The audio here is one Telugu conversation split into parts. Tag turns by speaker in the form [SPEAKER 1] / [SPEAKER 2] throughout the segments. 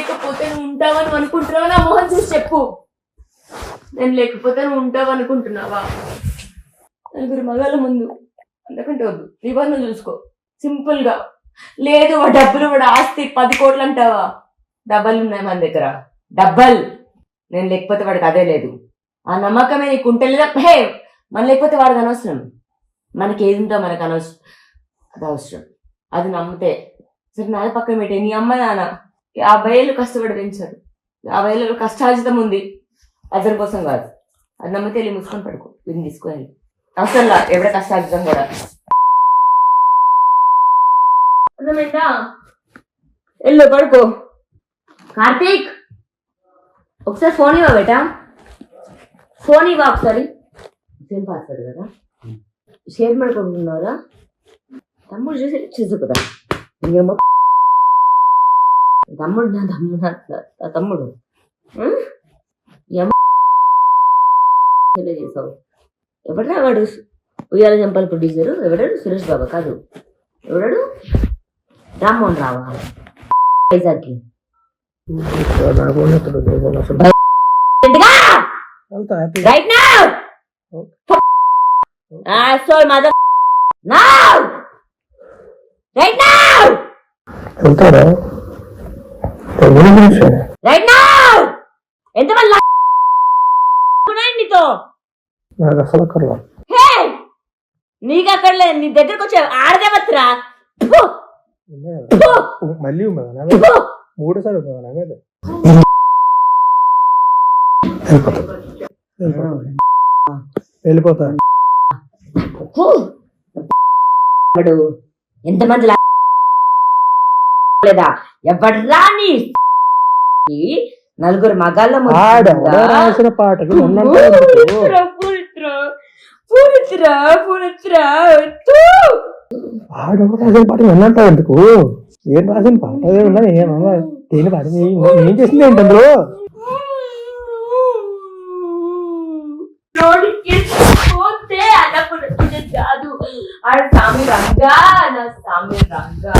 [SPEAKER 1] లేకపోతే నువ్వు ఉంటావని అనుకుంటున్నావా? నా మొహం చూసి చెప్పు. నేను లేకపోతే నువ్వు ఉంటావు అనుకుంటున్నావా? నలుగురు మగాళ్ళ ముందు అందుకంటే వద్దు, నిబంధన చూసుకో సింపుల్ గా. లేదు వాడు డబ్బులు, వాడు ఆస్తి 10 కోట్లు అంటావా? డబ్బలు ఉన్నాయి మన దగ్గర, డబ్బల్. నేను లేకపోతే వాడికి అదే లేదు. ఆ నమ్మకమే నీకు ఉంటే లేదా హే మన లేకపోతే వాడికి అనవసరం. మనకి ఏది ఉందో మనకు అనవసరం, అది అవసరం. అది నమ్మితే సరే. నాది పక్కన పెట్టే, నీ అమ్మ నాన్న 50 ఏళ్ళు కష్టపడి పెంచారు. 50 ఏళ్ళు కష్టార్జితం ఉంది, అతని కోసం కాదు. అది నమ్మితే వెళ్ళి మూసుకొని పడుకో, వీడిని తీసుకుని అవసరం లా ఎవడ కష్టార్జితం కూడా. అర్థమైందా? ఎల్లో పడుకో. కార్తీక్ ఒకసారి ఫోన్ ఇవ్వ బేటా, ఫోన్ ఇవ్వ ఒకసారి. సేమ్ పాస్వర్డ్ కదా, షేర్ పడుకుంటున్నారా? తమ్ముడు చూసి చూసు కదా. ఇంకేమో తమ్ముడు, నా తమ్ముడు చేసావు. ఎవడరా వాడు? ఉయ్యాల జంపాల ప్రొడ్యూసరు ఎవడాడు? సురేష్ బాబా కాదు, ఎవడాడు? రామ్మోహన్ రావా వైజాగ్కి? Right now sorry mother now right now
[SPEAKER 2] వెళ్తారా?
[SPEAKER 1] right now ఎంతమంది నీతో?
[SPEAKER 2] నాకు అసలు అక్కర్లా.
[SPEAKER 1] హే నీకు అక్కర్లే, నీ దగ్గరకు వచ్చే ఆడదేవత్రా.
[SPEAKER 2] మళ్ళీ మూడోసారి వెళ్ళిపోతా.
[SPEAKER 1] ఎంతమంది లేదా ఎవడ్రా నీ నలుగురు మగాళ్ళ
[SPEAKER 2] రాసిన పాటకి రాసిన పాట విన్నంటావు ఎందుకు? ఏం రాసిన పాట ఏమన్నా దేని పాట ఏం చేసింది ఏంటందులో?
[SPEAKER 1] కాదు సామి రంగా, నా సామి రంగా.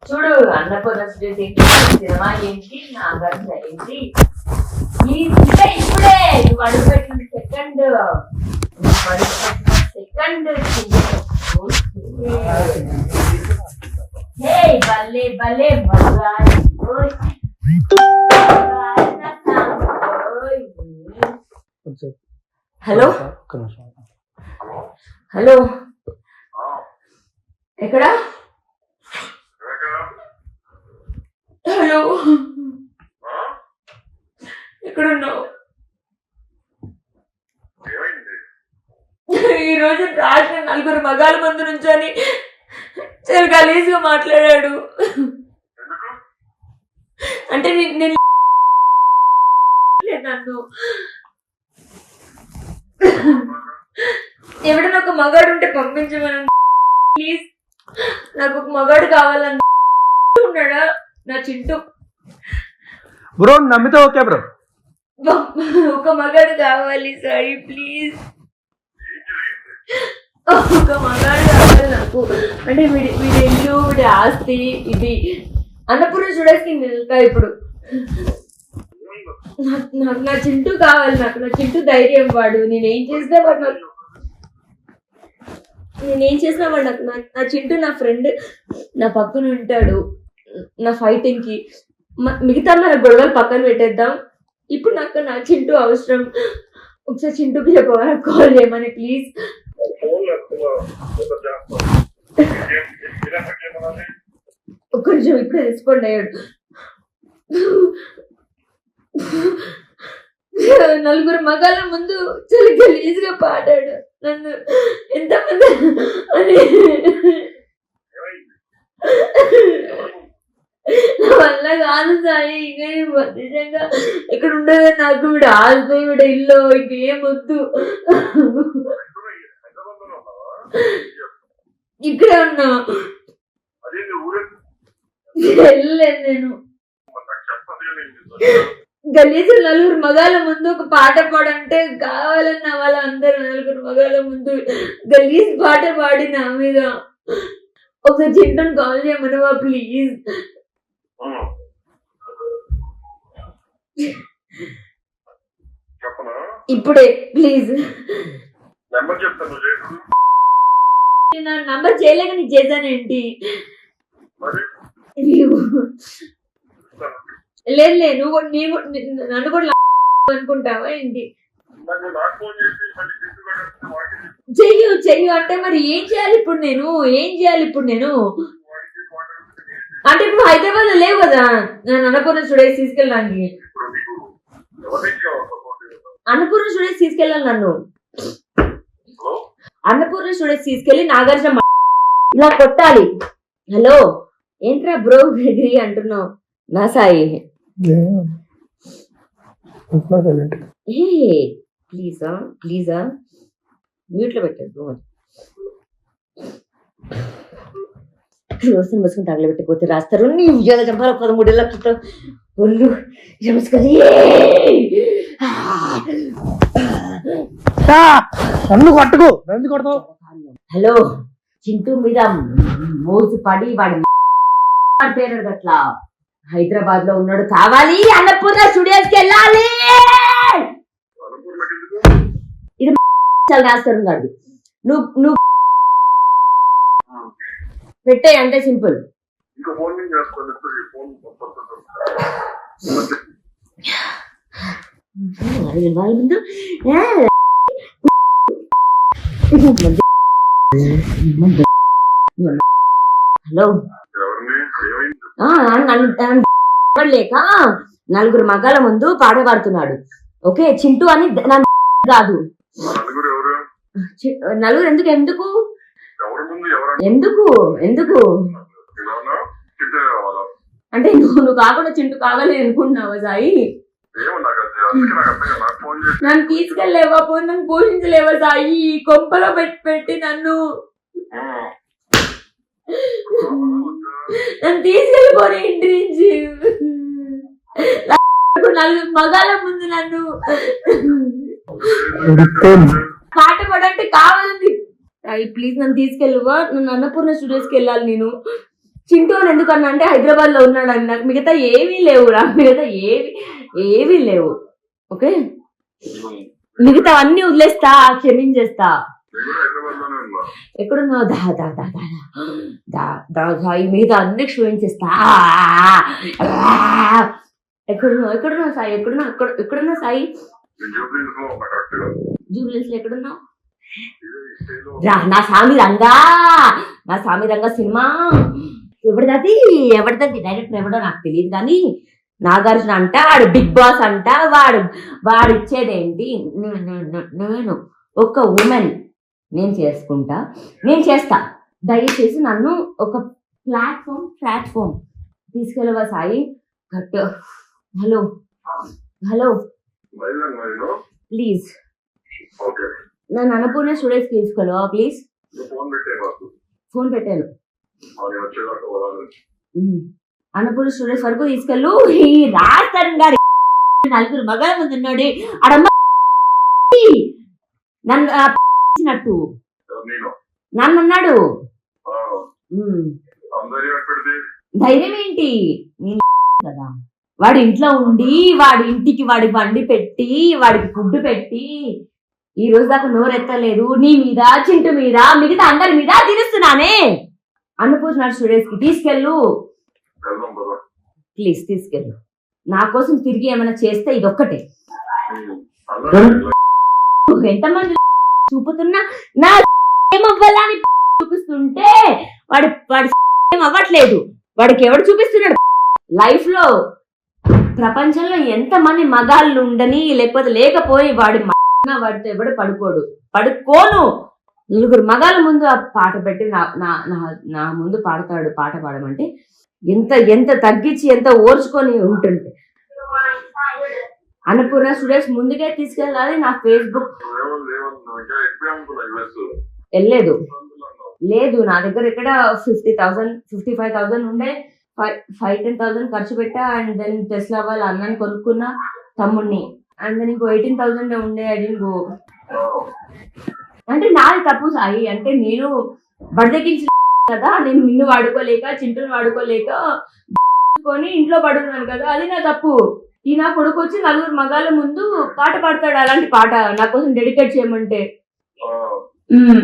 [SPEAKER 1] చూడు అన్నపూర్ణ సినిమా ఏంటి, నా గంట ఏంటి, ఇప్పుడే నువ్వు అడుగుపెట్టిన సెకండ్ భలే భలే హలో హలో, ఎక్కడా? హలో ఎక్కడున్నావు? ఈరోజు రాత్రి నలుగురు మగాళ్ళ ముందు నుంచొని చాలా గలీజ్గా మాట్లాడాడు. అంటే నేను నన్ను ఎవడన్నా ఒక మగాడు ఉంటే పంపించమని ప్లీజ్. నాకు ఒక మగాడు కావాలని ఉన్నాడా నా చింటూ
[SPEAKER 2] బ్రో? నమ్మితే ఓకే బ్రో,
[SPEAKER 1] ఒక మగాడు కావాలి సారీ ప్లీజ్. ఒక మగాడు కావాలి నాకు. అంటే వీడి ఇల్లు, వీడి ఆస్తి, ఇది అన్నపూర్ణ చూడడానికి వెళ్తా ఇప్పుడు. నాకు నా చింటూ కావాలి, నాకు నా చింటూ ధైర్యం. వాడు నేనేం చేసినా వాడు నాకు నా చింటూ నా ఫ్రెండ్, నా పక్కన ఉంటాడు నా ఫైటింగ్ కి. మిగతా మన గొడవలు పక్కన పెట్టేద్దాం. ఇప్పుడు నాకు నా చింటూ అవసరం. ఒకసారి చింటూకి చెప్పవా నాకు కాల్ చేయమని ప్లీజ్. ఒక్క నిమిషం, ఇప్పుడే రెస్పాండ్ అయ్యాడు. నలుగురు మగాళ్ళ ముందు చాలా గలీజ్గా పాడాడు నన్ను. ఎంతమంది అని నా వల్ల కాదు సాయి. ఇంకా నిజంగా ఇక్కడ ఉండదు నాకు. వీడు ఆల్తో వీడ ఇల్లు ఇంకేం వద్దు. ఇక్కడే ఉన్నా, వెళ్ళలేదు నేను. గలీజు నలుగురు మగాళ్ళ ముందు ఒక పాట పాడంటే కావాలన్న వాళ్ళందరూ నలుగురు మగాళ్ళ ముందు గలీజ్ పాట పాడి నా మీద. ఒకసారి చింటూని కాల్ చేయమనవా ప్లీజ్?
[SPEAKER 3] చెప్పనా?
[SPEAKER 1] ఇప్పుడే ప్లీజ్.
[SPEAKER 3] నెంబర్ చెప్తాను నువ్వు చేసు.
[SPEAKER 1] నా నంబర్ చేయలేక నీకు చేశానేంటి?
[SPEAKER 3] మరి
[SPEAKER 1] లేదు నన్ను కూడా అనుకుంటావా ఏంటి?
[SPEAKER 3] నాకు ఫోన్ చేసి మళ్ళీ తిట్టు పెట్టేస్తే వాడికి
[SPEAKER 1] చెయ్యు అంటే మరి ఏం చేయాలి ఇప్పుడు నేను? అంటే ఇప్పుడు హైదరాబాద్ లో లేవు కదా నేను అన్నపూర్ణ స్టూడియోస్ తీసుకెళ్ళడానికి.
[SPEAKER 3] ఇప్పుడు నీకు ఎవరికి కావాలి సపోర్ట్?
[SPEAKER 1] అన్నపూర్ణ స్టూడియోస్ తీసుకెళ్ళాలి నన్ను.
[SPEAKER 3] హలో
[SPEAKER 1] అన్నపూర్ణ స్టూడియోస్ తీసుకెళ్లి నాగార్జున ఇలా కొట్టాలి. హలో ఏంట్రా బ్రో ఎగిరి అంటున్నావు? నా సాయి ఏ ప్లీజా మ్యూట్ లో పెట్టద్దు. రోజున మసుకుని తగలబెట్టకపోతే రాస్తారు. నీ ఉద్యోగ చంపాల 13 లక్షలతో ఒళ్ళు నమస్కారం.
[SPEAKER 2] నన్ను కొట్టకు, నన్ను కొడతావు.
[SPEAKER 1] హలో చింటూ మీద మోజు పడి వాడి పేరు అట్లా హైదరాబాద్ లో ఉన్నాడు. కావాలి అన్నపూర్ణ స్టూడియోస్ కి వెళ్ళాలి.
[SPEAKER 3] అనుకున్నకి ఎందుకు?
[SPEAKER 1] ఇది చాలా రాస్తారు కాదు. నువ్వు పెట్టే అంతే సింపుల్.
[SPEAKER 3] ఇంకా ఫోన్ నుంచి చేస్తాను. ఇప్పుడు ఫోన్
[SPEAKER 1] వాళ్ళ ముందు హలో
[SPEAKER 3] ఎవరిని ఏమైంది?
[SPEAKER 1] లేక నలుగురు మగాల ముందు పాట పాడుతున్నాడు. ఓకే చింటూ అని కాదు.
[SPEAKER 3] నలుగురు ఎవరు?
[SPEAKER 1] నలుగురు ఎందుకు
[SPEAKER 3] ఎవరి ముందు ఎవరన్నా
[SPEAKER 1] ఎందుకు
[SPEAKER 3] ఇలానా తిట్టే కావాలా?
[SPEAKER 1] అంటే నువ్వు కాకుండా చింటూ కావాలి అనుకుంటున్నావా సాయి?
[SPEAKER 3] ఏమో నాకు అది అందుకే నాకు అర్థం కాదు. నాకు ఫోన్ చేసి
[SPEAKER 1] నన్ను తీసుకెళ్ళలేవా? నన్ను పోషించలేవా సాయి? కొంపలో పెట్టి నన్ను తీసుకెళ్ళిపోయి ఇంటి నుంచి నలుగురు మగాల ముందు నన్ను పాట పాడంటే కావాలండి. ప్లీజ్ నన్ను తీసుకెళ్ళవా? నన్ను అన్నపూర్ణ స్టూడియోస్కి వెళ్ళాలి నేను. చింటూ అని ఎందుకన్నా అంటే హైదరాబాద్ లో ఉన్నాడు అని. నాకు మిగతా ఏమీ లేవు ఏమీ లేవు. ఓకే మిగతా అన్ని వదిలేస్తా, క్షమించేస్తా.
[SPEAKER 3] హైదరాబాద్ లోనే ఉన్నా.
[SPEAKER 1] ఎక్కడున్నావు? మిగతా అన్ని క్షమించేస్తా. ఎక్కడున్నావు సాయి? ఎక్కడున్నా సాయి?
[SPEAKER 3] నేను జూబ్లీహిల్స్ లో ఉన్నా కరెక్ట్ గా.
[SPEAKER 1] జూబ్లీహిల్స్ లో ఎక్కడున్నావు?
[SPEAKER 3] ఇదే ఈ స్టేజ్ లో
[SPEAKER 1] నా సామి రంగా సినిమా ఎవరిదది డైరెక్టర్ ఎవడో నాకు తెలియదు కానీ నాగార్జున అంట, వాడు బిగ్ బాస్ అంట. వాడు ఇచ్చేదేంటి? నేను ఒక ఉమెన్, నేను చేస్తా. దయచేసి నన్ను ఒక ప్లాట్ఫామ్ తీసుకెళ్ళవా Sai? Hello
[SPEAKER 3] Vizag
[SPEAKER 1] please
[SPEAKER 3] okay.
[SPEAKER 1] నన్ను అన్నపూర్ణ స్టూడియోస్ తీసుకెళ్ళవా ప్లీజ్?
[SPEAKER 3] ఫోన్ పెట్టే నాకు
[SPEAKER 1] ఫోన్ పెట్టాను.
[SPEAKER 3] నేను వచ్చేదాకా వదలను.
[SPEAKER 1] అన్నపూర్ణ స్టూడియోస్ వరకు తీసుకెళ్ళు. ఈ రాజస్థాన్ గారి నలుగురు మగాల ముందు ఉన్నాడు. అడమ్మ నన్ను
[SPEAKER 3] నేను
[SPEAKER 1] నన్ను అన్నాడు.
[SPEAKER 3] అందరి ఎక్కడిది
[SPEAKER 1] ధైర్యం ఏంటి కదా? వాడి ఇంట్లో ఉండి వాడి ఇంటికి వాడి బండి పెట్టి వాడికి ఫుడ్ పెట్టి ఈ రోజు దాకా నోరెత్తలేదు. నీ మీద, చింటూ మీద, మిగతా అందరి మీద తిరుస్తున్నానే. అన్నపూర్ణ స్టూడియోస్ కి తీసుకెళ్ళు
[SPEAKER 3] వెళ్దాం కదా.
[SPEAKER 1] ప్లీజ్ తీసుకెళ్ళు. నా కోసం తిరిగి ఏమైనా చేస్తే ఇదొక్కటే. ఎంతమంది చూపుతున్నా నా ఏమవ్వాలని చూపిస్తుంటే వాడి ఏం అవ్వట్లేదు. వాడికి ఎవడు చూపిస్తున్నాడు? లైఫ్ లో ప్రపంచంలో ఎంతమంది మగాళ్ళు ఉండని లేకపోయి వాడితో ఎవడు పడుకోను. నలుగురు మగాళ్ళ ముందు ఆ పాట పెట్టి నా ముందు పాడతాడు. పాట పాడమంటే ఎంత తగ్గించి ఎంత ఓర్చుకొని ఉంటుంటే. అన్నపూర్ణ స్టూడియోస్ ముందుకే తీసుకెళ్ళాలి. నా ఫేస్బుక్ వెళ్ళలేదు. లేదు నా దగ్గర ఇక్కడ 50,000 55,000 ఉండే. 5-10,000 ఖర్చు పెట్టా. అండ్ దెన్ టెస్లా వాళ్ళ అన్నని కొనుక్కున్నా, తమ్ముడిని. అండ్ దెన్ ఇంకో 18,000 ఉండే. I don't go. అంటే నాది తప్పు సాయి. అంటే నేను బడిదెక్కించిన కదా, నేను నిన్ను వాడుకోలేక చింటూని వాడుకోలేక ఇంట్లో పడుతున్నాను కదా, అది నా తప్పు. ఈ నా కొడుకు వచ్చి నలుగురు మగాళ్ళ ముందు పాట పాడతాడు అలాంటి పాట నా కోసం డెడికేట్ చేయమంటే
[SPEAKER 3] ఆ,
[SPEAKER 1] ఉమ్.